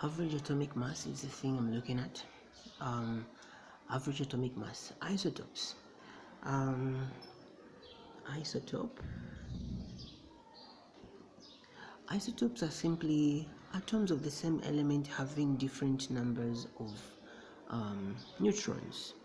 Average atomic mass is the thing I'm looking at. Average atomic mass, isotopes. Isotope. Isotopes are simply atoms of the same element having different numbers of neutrons.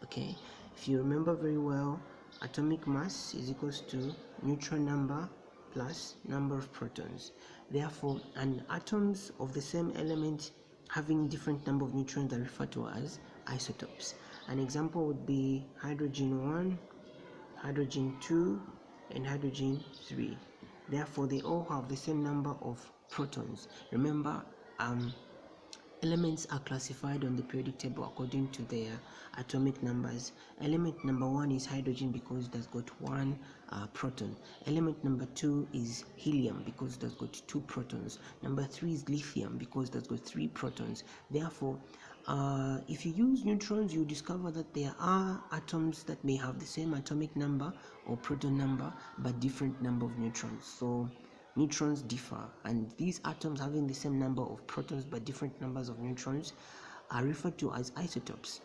Okay, if you remember very well, atomic mass is equals to neutron number plus number of protons. Therefore, atoms of the same element having different number of neutrons are referred to as isotopes. An example would be hydrogen 1, hydrogen 2, and hydrogen 3. Therefore, they all have the same number of protons. Remember, elements are classified on the periodic table according to their atomic numbers. Element number 1 is hydrogen because it has got 1 proton. Element number 2 is helium because it has got 2 protons. Number 3 is lithium because it has got 3 protons. Therefore, if you use neutrons, you discover that there are atoms that may have the same atomic number or proton number but different number of neutrons. So neutrons differ, and these atoms having the same number of protons but different numbers of neutrons are referred to as isotopes.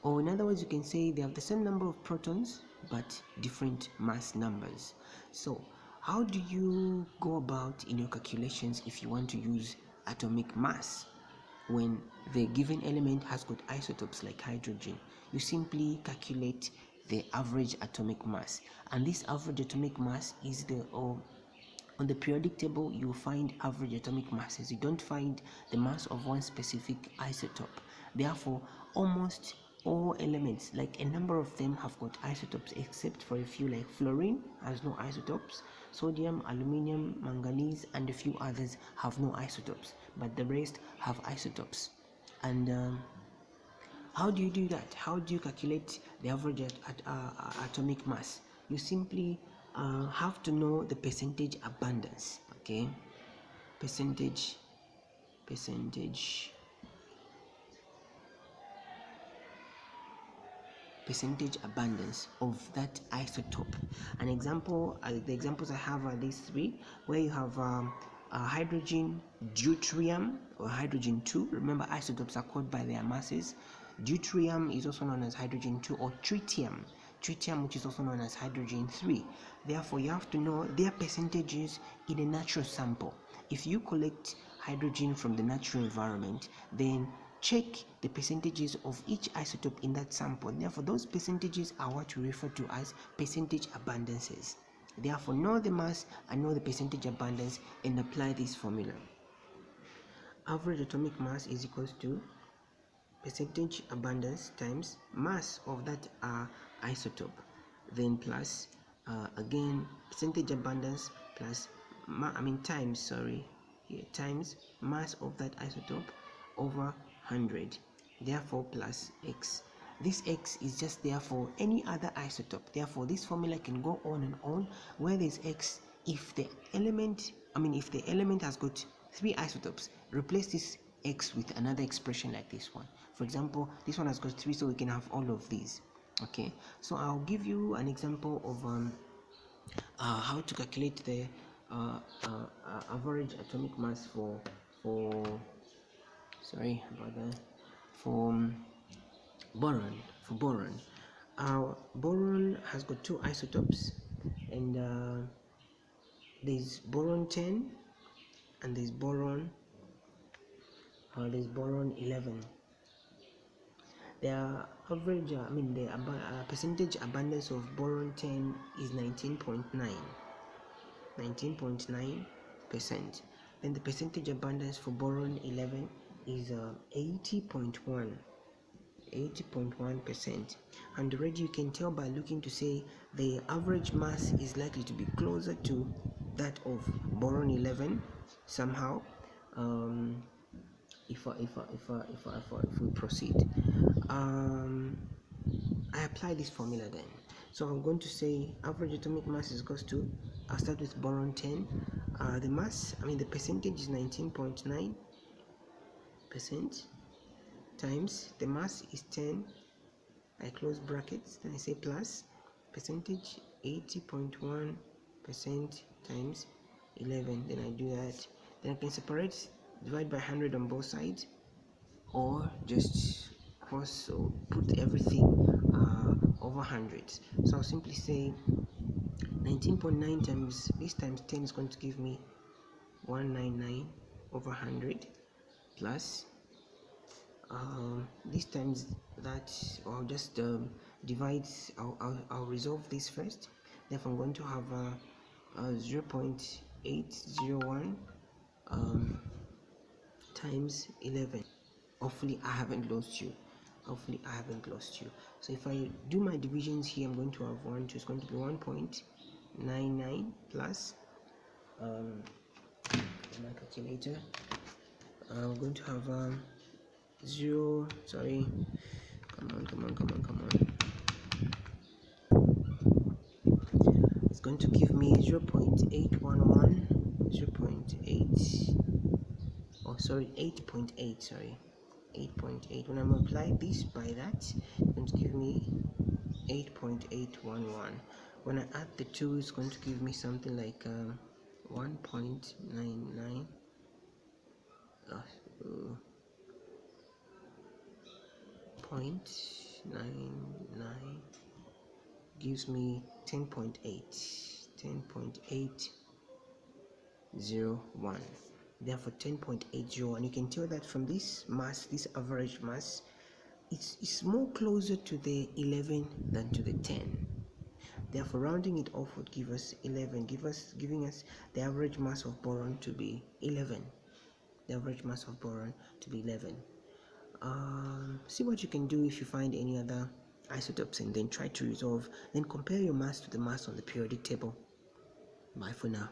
Or in other words, you can say they have the same number of protons but different mass numbers. So how do you go about in your calculations if you want to use atomic mass when the given element has got isotopes like hydrogen? You simply calculate the average atomic mass, and this average atomic mass is on the periodic table. You find average atomic masses. You don't find the mass of one specific isotope. Therefore, almost all elements, like a number of them, have got isotopes except for a few, like fluorine has no isotopes, sodium, aluminium, manganese, and a few others have no isotopes, but the rest have isotopes. And how do you do that? How do you calculate the average atomic mass? You simply have to know the percentage abundance. Okay, percentage abundance of that isotope. An example, the examples I have are these three, where you have hydrogen deuterium or hydrogen 2. Remember, isotopes are called by their masses. Deuterium is also known as hydrogen 2, or tritium, which is also known as hydrogen 3. Therefore, you have to know their percentages in a natural sample. If you collect hydrogen from the natural environment, then check the percentages of each isotope in that sample. Therefore, those percentages are what we refer to as percentage abundances. Therefore, know the mass and know the percentage abundance and apply this formula. Average atomic mass is equals to percentage abundance times mass of that isotope, then plus again percentage abundance plus times mass of that isotope over 100, therefore plus x. This x is just there for any other isotope. Therefore, this formula can go on and on, where there's x if the element has got 3 isotopes. Replace this x with another expression like this one. For example, this one has got 3, so we can have all of these. Okay, so I'll give you an example of how to calculate the average atomic mass for boron. Boron has got 2 isotopes, and there's boron 10 and there's boron 11. Their average, the percentage abundance of boron 10 is 19.9%. Then the percentage abundance for boron 11 is 80.1%. And already you can tell by looking to say the average mass is likely to be closer to that of boron 11 somehow. If we proceed, I apply this formula then. So I'm going to say average atomic mass is equals to, I'll start with boron 10. The percentage is 19.9% times the mass is 10. I close brackets, then I say plus percentage 80.1% times 11. Then I do that. Then I can separate divide by 100 on both sides, or just cross or put everything over hundreds. So I'll simply say 19.9 times this times 10 is going to give me 199 over 100 plus this times that. I'll just divide. I'll resolve this first. Therefore I'm going to have 0.801 times 11. Hopefully I haven't lost you. So if I do my divisions here, I'm going to have one, so it's going to be 1.99 plus my calculator. I'm going to have 0, sorry, come on, it's going to give me 0.811, 8.8, sorry, 8.8. When I multiply this by that, it's going to give me 8.811. When I add the two, it's going to give me something like 1.99. 0.99 gives me 10.801. Therefore 10.801, you can tell that from this mass, this average mass, it's more closer to the 11 than to the 10. Therefore rounding it off would give us 11, giving us the average mass of boron to be 11. See what you can do if you find any other isotopes, and then try to resolve, then compare your mass to the mass on the periodic table. Bye for now.